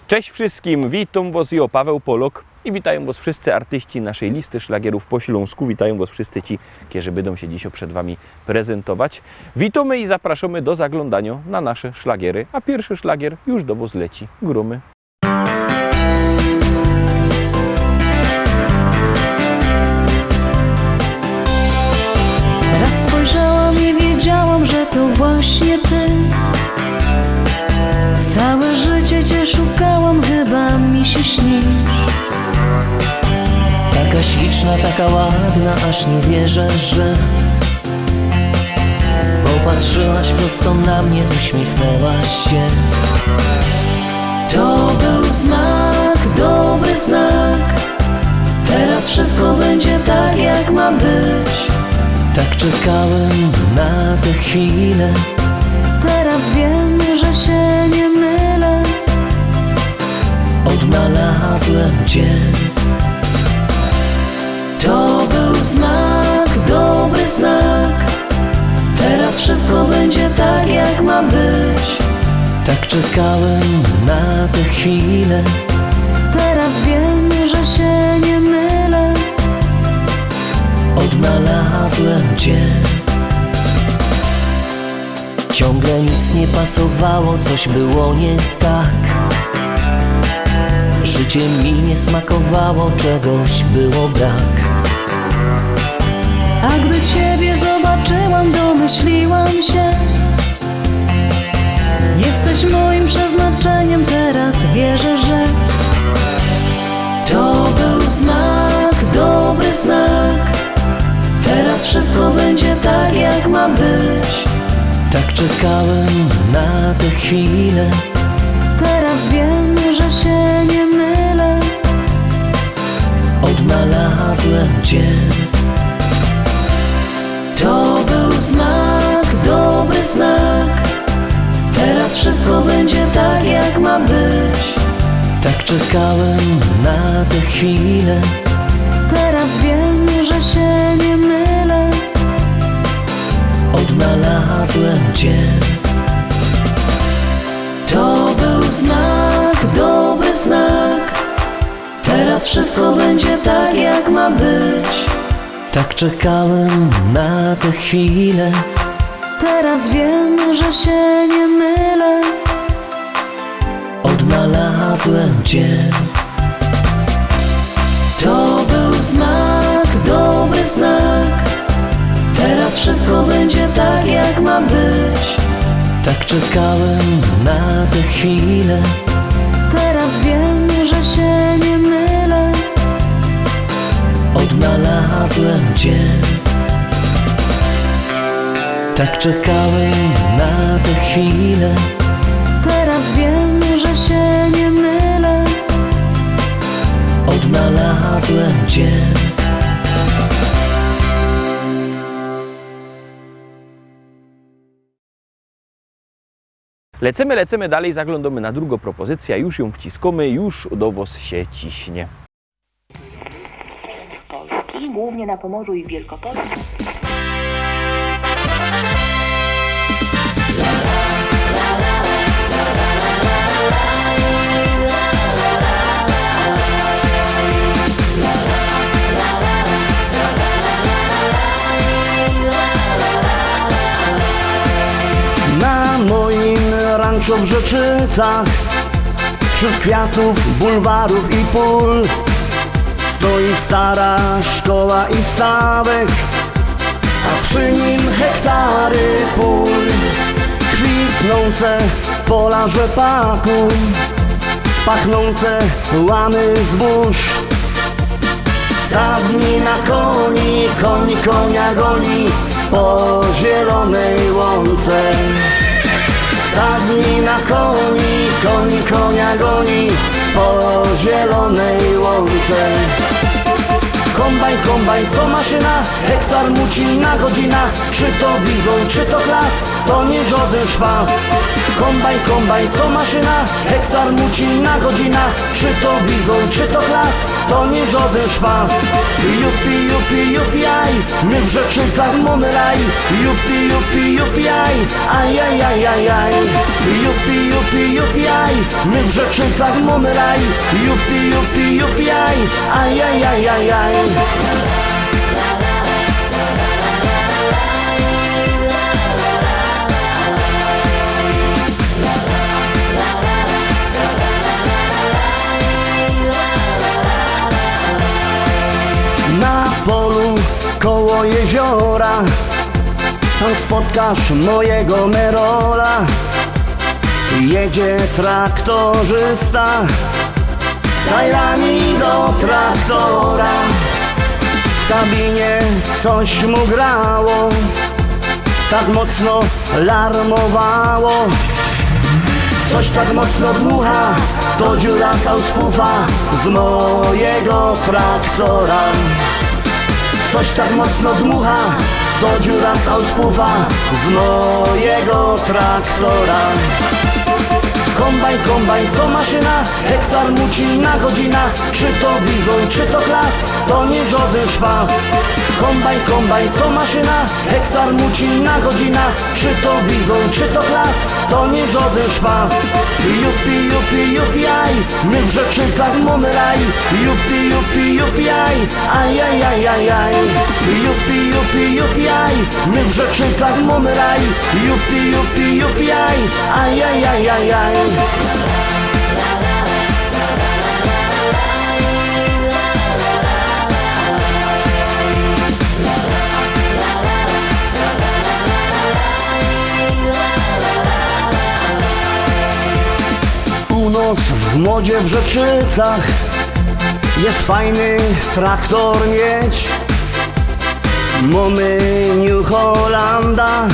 Cześć wszystkim, witam Was, ja Paweł Polok i witają Was wszyscy artyści naszej listy szlagierów po Śląsku. Witają Was wszyscy ci, którzy będą się dzisiaj przed Wami prezentować. Witamy i zapraszamy do zaglądania na nasze szlagiery, a pierwszy szlagier już do Was leci. Grumy. Raz spojrzałam i wiedziałam, że to właśnie Ty. Całe życie Cię szukałam, chyba mi się śnisz. Taka śliczna, taka ładna, aż nie wierzę, że popatrzyłaś prosto na mnie, uśmiechnęłaś się. To był znak, dobry znak. Teraz wszystko będzie tak, jak ma być. Tak czekałem na tę chwilę. Teraz wiem, że się nie mylę. Odnalazłem Cię. To był znak, dobry znak. Teraz wszystko będzie tak, jak ma być. Tak czekałem na tę chwilę. Teraz wiem, że się nie mylę. Odnalazłem Cię. Ciągle nic nie pasowało, coś było nie tak. Życie mi nie smakowało, czegoś było brak. A gdy Ciebie zobaczyłam, domyśliłam się. Jesteś moim przeznaczeniem, teraz wierzę, że to był znak, dobry znak. Teraz wszystko będzie tak, jak ma być. Tak czekałem na tę chwilę. Teraz wiem, że się nie mylę. Odnalazłem Cię. To był znak, dobry znak. Teraz wszystko będzie tak, jak ma być. Tak czekałem na tę chwilę. Teraz wiem, że się nie mylę. Odnalazłem Cię. To był znak, dobry znak. Teraz wszystko będzie tak, jak ma być. Tak czekałem na tę chwilę. Teraz wiem, że się nie mylę. Odnalazłem Cię. To był znak, dobry znak. Teraz wszystko będzie tak, jak ma być. Tak czekałem na tę chwilę. Teraz wiem, że się nie mylę. Odnalazłem Cię. Tak czekałem na tę chwilę. Teraz wiem, że się nie mylę. Odnalazłem Cię. Lecimy dalej, zaglądamy na drugą propozycję, już ją wciskamy, już do Was się ciśnie. Polski, głównie na Pomorzu i w Wielkopolsce. Na moim ranczu w Rzeczycach, wśród kwiatów, bulwarów i pól, stoi stara szkoła i stawek, a przy nim hektary pól. Kwitnące pola rzepaku, pachnące łany zbóż. Stadni na koni, koń konia goni po zielonej łące. Stadni na koni, koń konia goni po zielonej łące. Kombajn to maszyna, hektar muci na godzina. Czy to bizon, czy to klas, to nie żaden szpas. Kombajn to maszyna, hektar muci na godzina. Czy to bizon, czy to klas, to nie żaden szpas. Jupi, aj, my w Rzeczycach mamy raj. Jupi, aj, ajajajajaj. Jupi, aj, my w Rzeczycach mamy raj. Jupi, aj, ajajajajaj. Na polu koło jeziora tam spotkasz mojego Merola. Jedzie traktorzysta z tajrami do traktora. W kabinie coś mu grało, tak mocno larmowało. Coś tak mocno dmucha, to dziura sauspufa z mojego traktora. Coś tak mocno dmucha, to dziura sauspufa z mojego traktora. Kombajn to maszyna, hektar muci na godzina. Czy to bizon, czy to klas, to nie żaden szpas. Kombajn to maszyna, hektar muci na godzina. Czy to bizon, czy to klas, to nie żaden szpas. Jupi, aj, my w Rzeczycach mamy raj. Jupi, aj, ajajajajaj. Jupi, aj, my w Rzeczycach mamy raj. Jupi, aj, ajajajajaj. U nas w modzie w Rzeczycach jest fajny traktor mieć. Mamy New Hollanda,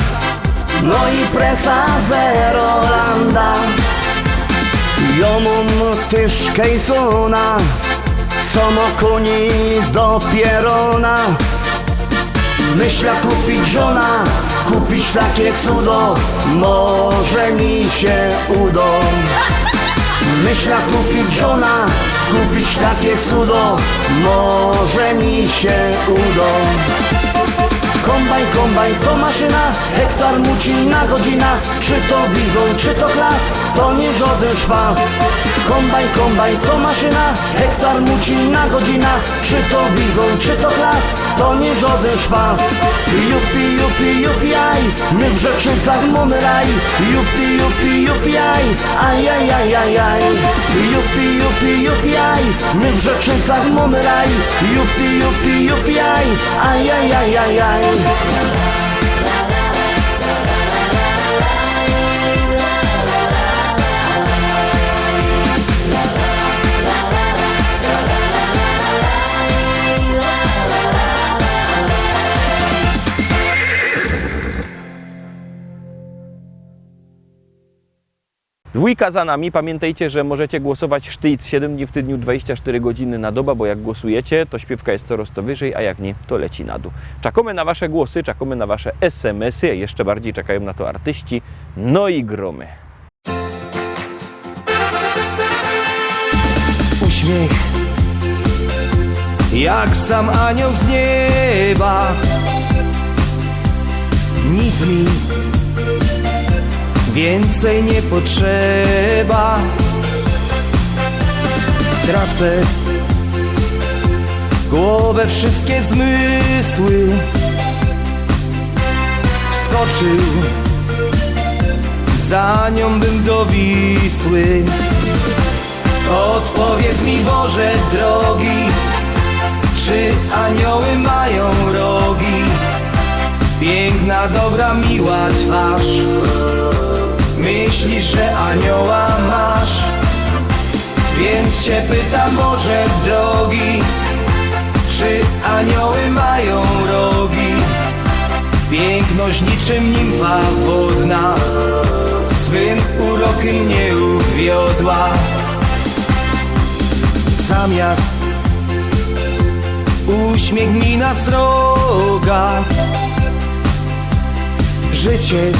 no i presa Zerolanda. Ja mam też Kejsona, co ma koni do pierona. Myślę kupić żona, kupić takie cudo, może mi się uda. Myślę kupić żona, kupić takie cudo, może mi się uda. Kombajn to maszyna, hektar muci na godzina. Czy to bizon, czy to klas, to nie żaden szpas. Kombajn to maszyna, hektar muci na godzina. Czy to bizon, czy to klas, to nie żaden szpas. Jupi, aj, my w Rzeczycach mamy raj. Jupi, aj, ajajajajaj. Jupi, aj, my w Rzeczycach mamy raj. Jupi, aj, ajajajajaj. Dwójka za nami. Pamiętajcie, że możecie głosować sztyc 7 dni w tygodniu, 24 godziny na dobę, bo jak głosujecie, to śpiewka jest coraz to wyżej, a jak nie, to leci na dół. Czekamy na wasze głosy, czekamy na wasze SMS-y, a jeszcze bardziej czekają na to artyści. No i gromy. Uśmiech jak sam anioł z nieba. Nic mi więcej nie potrzeba. Tracę głowę, wszystkie zmysły. Wskoczył za nią bym do Wisły. Odpowiedz mi, Boże drogi, czy anioły mają rogi? Piękna, dobra, miła twarz. Myślisz, że anioła masz? Więc cię pytam, Boże drogi, czy anioły mają rogi? Piękność niczym nimfa wodna swym urokiem nie uwiodła. Zamiast uśmiech mi na sroga. Życie,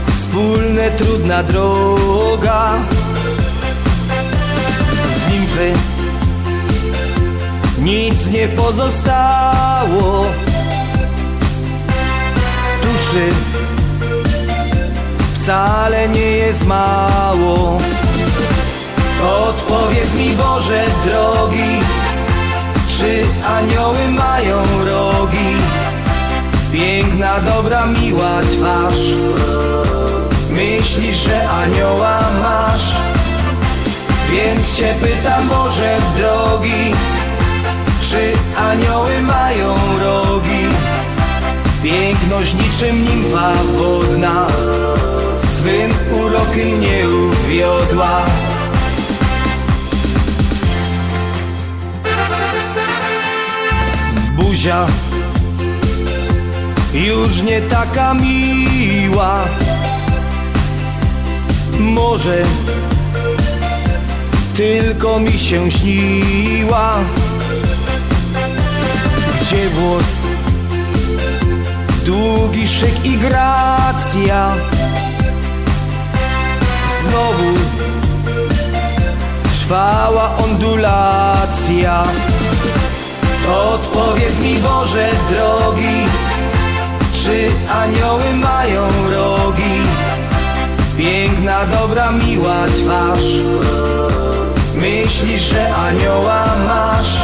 wspólne trudna droga. Z nimfy nic nie pozostało. Duszy wcale nie jest mało. Odpowiedz mi, Boże drogi, czy anioły mają rogi? Piękna, dobra, miła twarz. Myślisz, że anioła masz? Więc cię pytam, Boże drogi, czy anioły mają rogi? Piękność niczym nimfa wodna swym urokiem nie uwiodła. Buzia już nie taka miła. Może tylko mi się śniła. Gdzie włos, długi szyk i gracja? Znowu trwała ondulacja. Odpowiedz mi, Boże drogi, czy anioły mają rogi? Piękna, dobra, miła twarz. Myślisz, że anioła masz?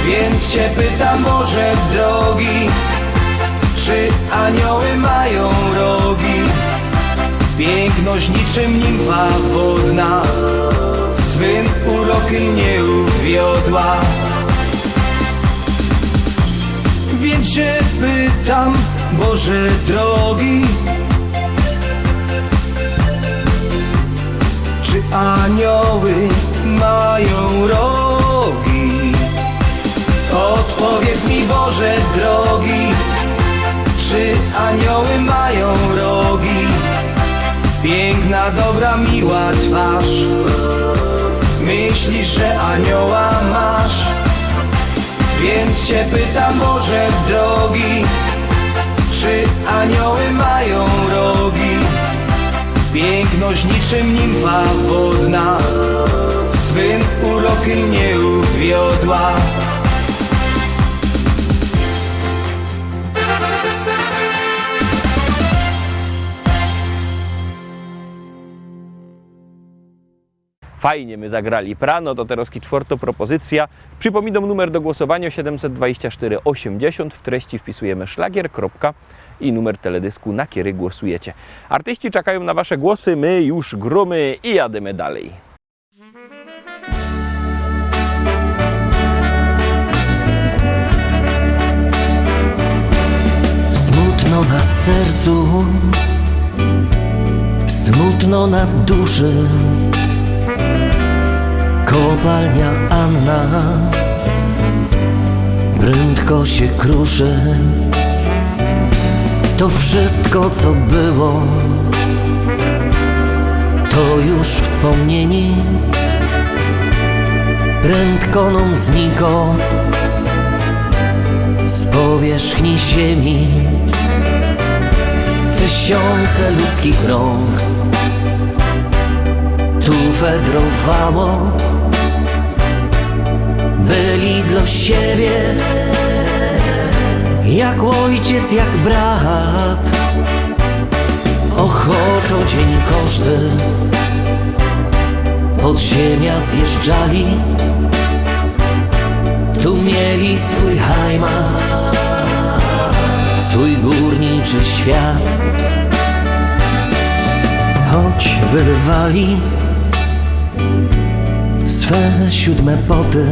Więc cię pytam, Boże drogi, czy anioły mają rogi? Piękność niczym nimfa wodna swym urokiem nie uwiodła. Więc się pytam, Boże drogi, czy anioły mają rogi? Odpowiedz mi, Boże drogi, czy anioły mają rogi? Piękna, dobra, miła twarz. Myślisz, że anioła masz? Więc cię pytam, Boże drogi, czy anioły mają rogi? Piękność niczym nimfa wodna swym urokiem nie uwiodła. Fajnie my zagrali prano, to teraz czwarta propozycja. Przypominam numer do głosowania 724 80. W treści wpisujemy szlagier, kropka i numer teledysku, na który głosujecie. Artyści czekają na wasze głosy, my już gromy i jademy dalej. Smutno na sercu, smutno na duszy. Kopalnia Anna prędko się kruszy. To wszystko, co było, to już wspomnieni. Prędko nam zniko z powierzchni ziemi. Tysiące ludzkich rąk tu fedrowało. Byli dla siebie jak ojciec, jak brat. Ochoczo dzień każdy pod ziemia zjeżdżali. Tu mieli swój heimat, swój górniczy świat. Choć wyrywali swe 7 poty,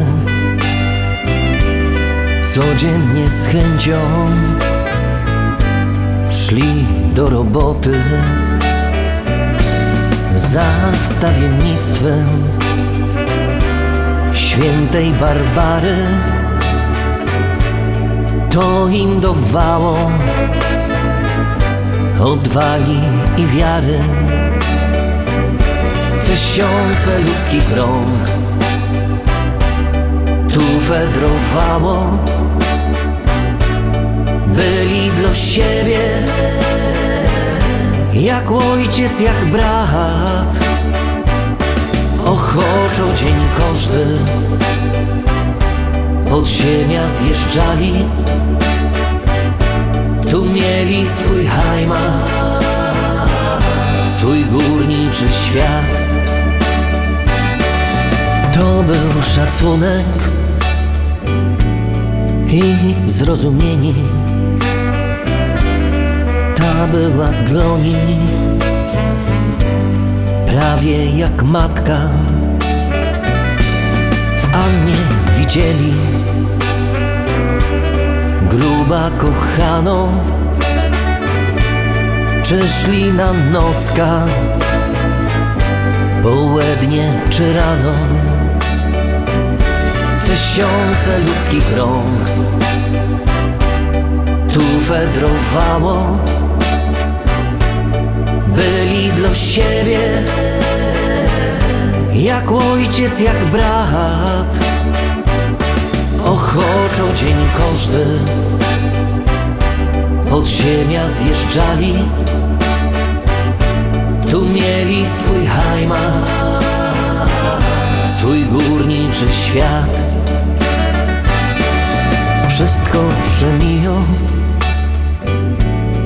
codziennie z chęcią szli do roboty. Za wstawiennictwem świętej Barbary to im dawało odwagi i wiary. Tysiące ludzkich rąk tu fedrowało. Byli dla siebie jak ojciec, jak brat. Ochoczo dzień każdy pod ziemia zjeżdżali. Tu mieli swój heimat, swój górniczy świat. To był szacunek i zrozumienie. Ta była dla nich prawie jak matka. W Annie widzieli gruba kochaną, czy szli na nocka, południe czy rano. Tysiące ludzkich rąk tu fedrowało. Byli dla siebie jak ojciec, jak brat. Ochoczo dzień każdy pod ziemia zjeżdżali. Tu mieli swój heimat, swój górniczy świat. Wszystko przemiją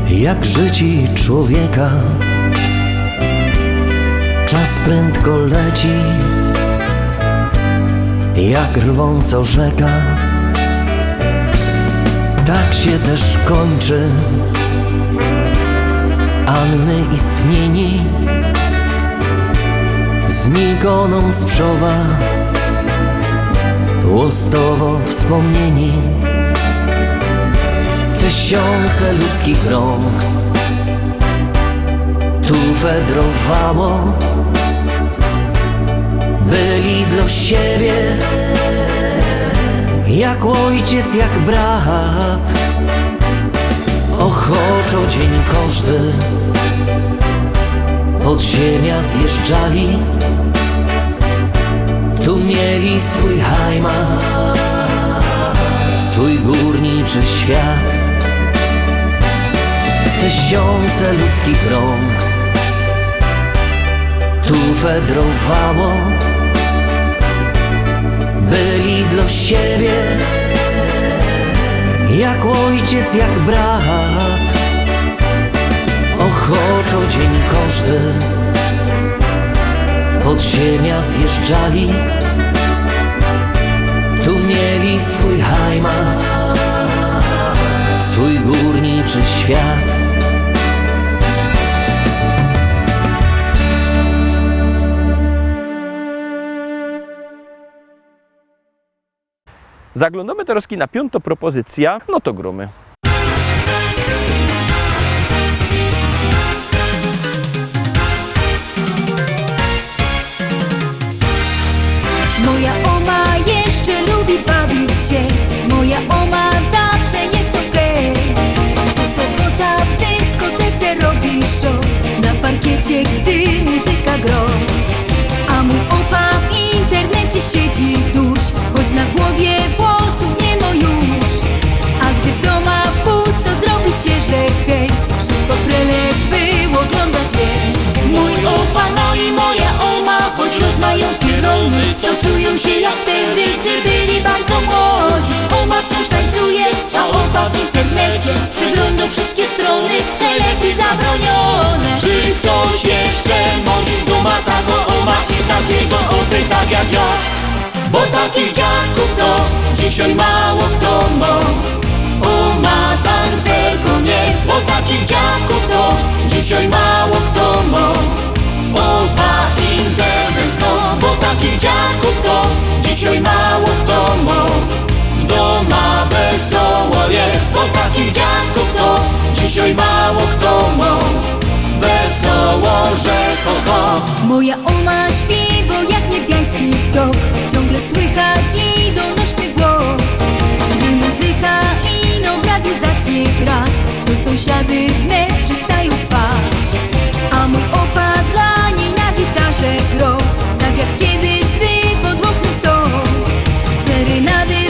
jak życi człowieka. Czas prędko leci jak rwąco rzeka. Tak się też kończy Anny istnienie. Znikoną sprzowa łostowo wspomnieni. Tysiące ludzkich rąk tu fedrowało. Byli dla siebie jak ojciec, jak brat. Ochoczo dzień każdy pod ziemia zjeżdżali. Tu mieli swój heimat, swój górniczy świat. Tysiące ludzkich rąk tu fedrowało. Byli dla siebie jak ojciec, jak brat. Ochoczo dzień każdy pod ziemia zjeżdżali. Tu mieli swój heimat, swój górniczy świat. Zaglądamy teraz na piątą propozycję, no to gromy. Moja oma jeszcze lubi bawić się. Moja oma zawsze jest okej. Co sobota w dyskotece robi show, na parkiecie, gdy muzyka gro. A mój opa w internecie siedzi tuż, choć na głowie włosów nie ma już. A gdy w doma pusto zrobi się, że hej, szybko frelek by oglądać jej. Mój opa, no i moja oma, choć lud mają pierony, to czują się jak wtedy, gdy byli bardzo młodzi. Oma wciąż tańcuje, a opa w internecie przegląda wszystkie strony, telefon zabronione. Czy ktoś jeszcze modzi duma tago oma i takiego opy tak jak ja? Bo takich dziadków to dzisiaj mało kto ma. Oma tancerką jest, bo takich dziadków to dzisiaj mało kto ma. Opa internet zno, bo takich dziadków to dzisiaj mało kto ma. Doma wesoło jest, bo takich dziadków to dzisiaj mało kto ma. Wesoło, że ho ho. Moja oma śpi, bo jak niebiański tok ciągle słychać i donośny głos. Gdy muzyka ino w radiu zacznie grać, to sąsiady wnet przestają spać. A mój opa dla niej na gitarze gro, tak jak kiedyś, gdy pod oknem stał. Serenady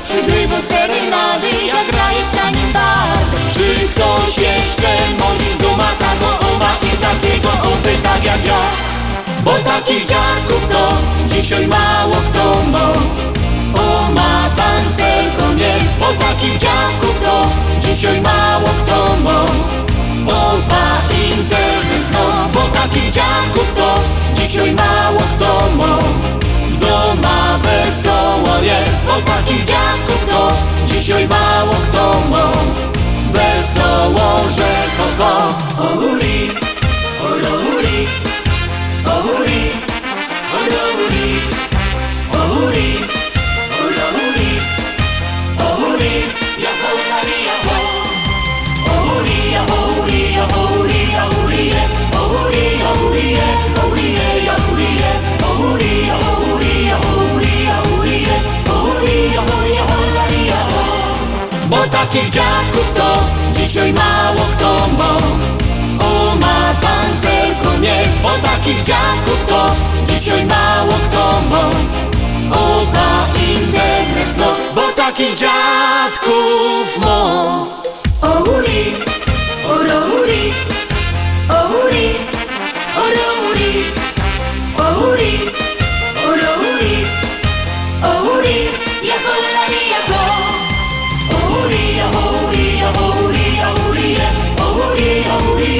przygrywa serenady, jak graje w tanim barze. Czy ktoś jeszcze mądrzy go ma, tago oma i takiego opy tak jak ja? Bo takich dziadków to dzisiaj mało kto ma. Oma tancerką jest, bo takich dziadków to dzisiaj mało kto ma. Opa internet zno, bo takich dziadków to dzisiaj mało kto ma. W doma wesoło jest, bo takich dziadków to dzisiaj mało kto ma. Wesoło, że ho ho. Ohuri, ohuri, ohuri, ohuri, ohuri, ohuri, ohuri, ja ho, ja ho. Ohuri, ohuri, ohuri, ohuri, ohuri, ohuri, ohuri, ohuri, ohuri, ohuri, ohuri, ohuri, ohuri, bo takich dziadków to dzisiaj mało kto ma. Oma tancerką jest, bo takich dziadków to dzisiaj mało kto ma. Opa internet zno, bo takich dziadków ma. Ohuri, ohuri, ohuri, ohuri, ohuri, ohuri, ohuri, ja holari, ja ho. Ohuri, ohuri, ohuri, ohuri, ohuri, ohuri, ohuri,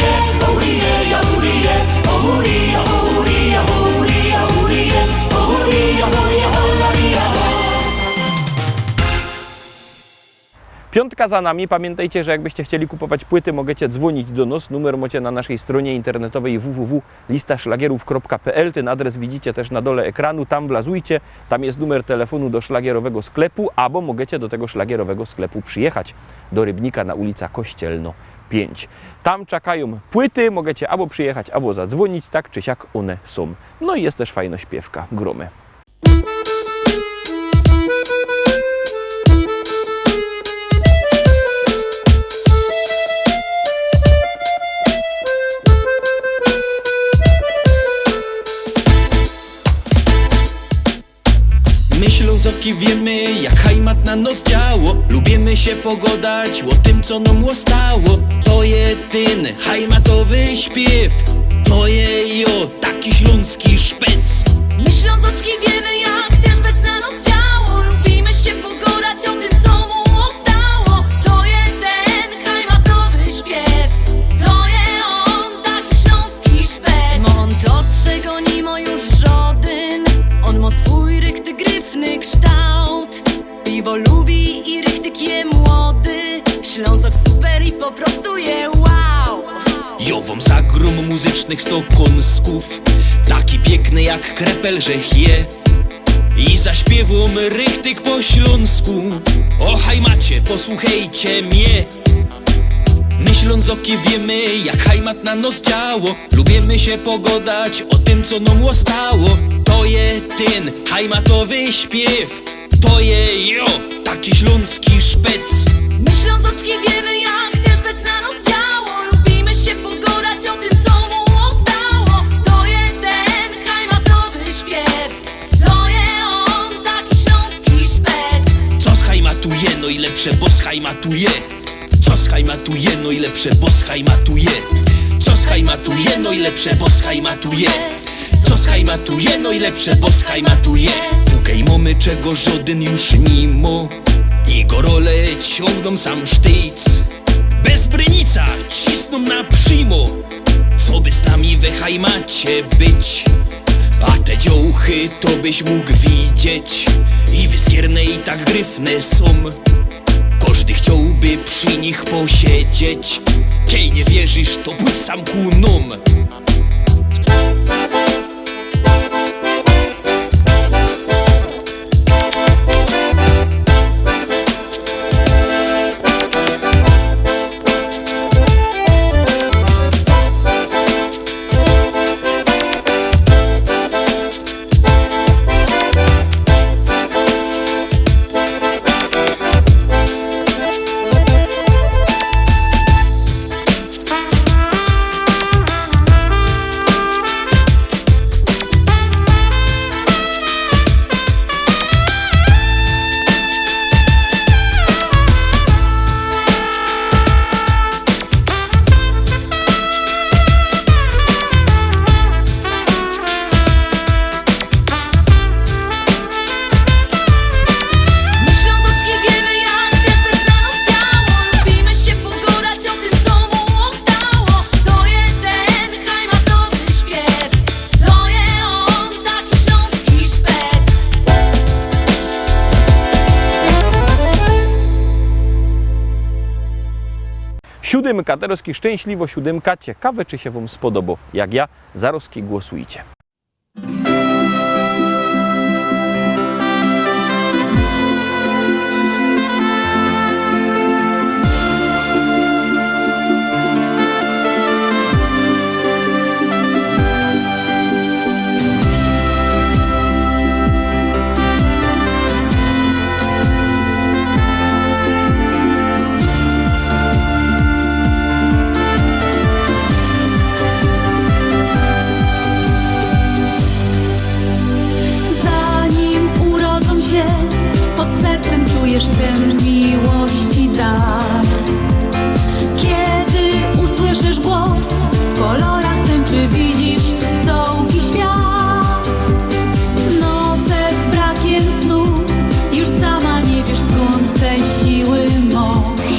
ohuri, ohuri, ohuri, ohuri, ohuri, ohuri, ohuri, holari, ja ho. Piątka za nami. Pamiętajcie, że jakbyście chcieli kupować płyty, możecie dzwonić do nas. Numer macie na naszej stronie internetowej www.listaszlagierów.pl. Ten adres widzicie też na dole ekranu. Tam wlazujcie. Tam jest numer telefonu do szlagierowego sklepu, albo możecie do tego szlagierowego sklepu przyjechać do Rybnika na ulica Kościelno 5. Tam czekają płyty. Możecie albo przyjechać, albo zadzwonić. Tak czy siak one są. No i jest też fajna śpiewka. Gromy. My Ślązoki wiemy, jak hajmat na nos działo. Lubimy się pogodać o tym, co nam ostało. To jedyny hajmatowy śpiew. To je jo, taki śląski szpec. My Ślązoczki wiemy, jak też bec na nos działo. Lubimy się pogodać o tym, co mu ostało. To jeden hajmatowy śpiew. To je on, taki śląski szpec. Mo on to, czego nie ma już żaden. On ma swój rychty, gryfny kształt. Piwo lubi i rychtyk je młody. Ślązok super i po prostu je wow. Jo wam zagrom muzycznych 100 kąsków. Taki piękny jak krepel, że je. I zaśpiewam rychtyk po śląsku. O hajmacie, posłuchajcie mnie. My Ślązoki wiemy, jak hajmat na nos działo. Lubimy się pogodać o tym, co nam ostało. To je ten hajmatowy śpiew. To je jo, taki śląski szpec. My Ślązoczki wiemy, jak też bec na nos działo. Lubimy się pogodać o tym, co mu ostało. To jeden hajmatowy śpiew. To je on, taki śląski szpec. Co schajmatuje, no i lepsze, bo schajmatuje. Co schajmatuje, no i lepsze, bo schajmatuje. Co schajmatuje, no i lepsze, bo schajmatuje. Co schajmatuje, no i lepsze, bo schajmatuje. Tukaj mamy czego żaden już nie ma. Jego rolę ciągną sam sztyc. Bez brynica cisną na przymo. Co by z nami we hajmacie być? A te dziołchy to byś mógł widzieć. I wyskierne i tak gryfne są. Każdy chciałby przy nich posiedzieć. Kiej nie wierzysz, to pójdź sam ku nom. Siódemka, teraz szczęśliwo siódemka. Ciekawe, czy się Wam spodoba. Jak ja, zaroski głosujcie. Zanim urodzą się, pod sercem czujesz ten miłości dar. Kiedy usłyszysz głos, w kolorach tęczy widzisz całki świat. Noce z brakiem snu, już sama nie wiesz skąd tej siły moż.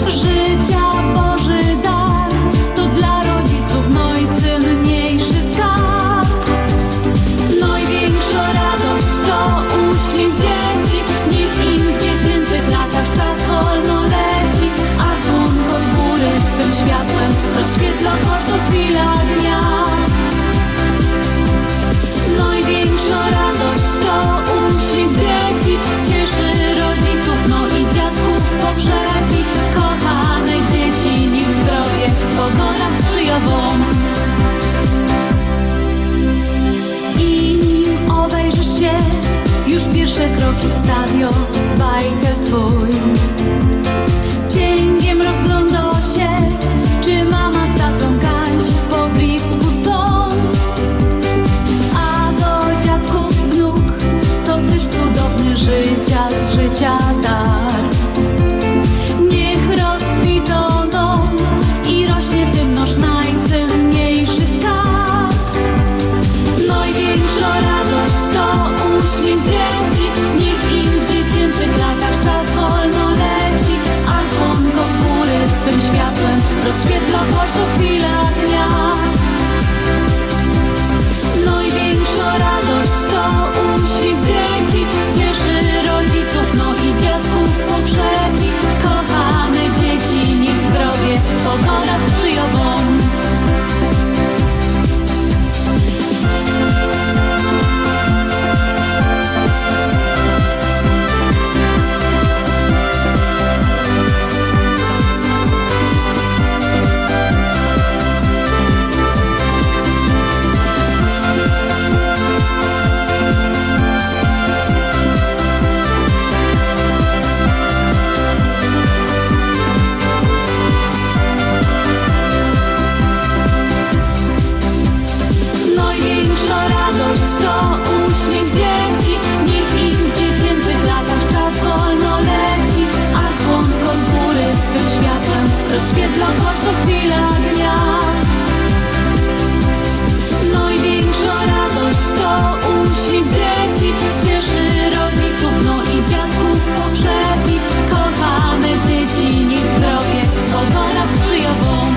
Życia Boży dar, to dla rodziców najcenniejszy skarb. Największa radość to uśmiech dzieci, niech im w dziecięcych latach czas wolno leci, a słonko z góry swym światłem rozświetla każdą chwilę dnia. Największa radość to uśmiech dzieci, cieszy rodziców, no i dziadków pogrzeby. Kochane dzieci, niech zdrowie pogoda sprzyja wam. I nim obejrzysz się, już pierwsze kroki stawio bajkę twój. Cięgiem rozgląda się, czy mama z tatą gaś po blisku są. A do dziadków wnuk to też cudowny życia z życia dar. Niech rozkwitą dom i rośnie tym nasz najcenniejszy skarb. Największa radość to uśmiech dzieci, niech im w dziecięcych latach czas wolno leci, a słonko z góry swym światłem rozświetla każdą chwilę dnia. Największa radość to uśmiech dzieci, cieszy rodziców, no i dziadków pogrzeby. Kochane dzieci, niech zdrowie pogoda sprzyja wam. Największa radość to uśmiech dzieci, niech im w dziecięcych latach czas wolno leci, a słonko z góry swym światłem rozświetla każdą chwilę dnia. Największa radość to uśmiech dzieci, cieszy rodziców, no i dziadków pogrzeby. Kochane dzieci, niech zdrowie pogoda sprzyja wam.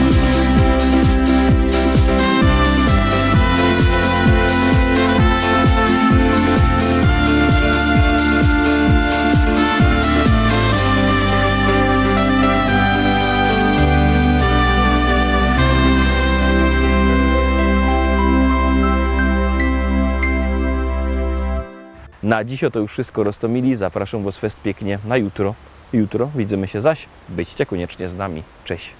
Na dziś to już wszystko, Rostomili. Zapraszam Was fest pięknie na jutro. Jutro widzimy się zaś. Byćcie koniecznie z nami. Cześć!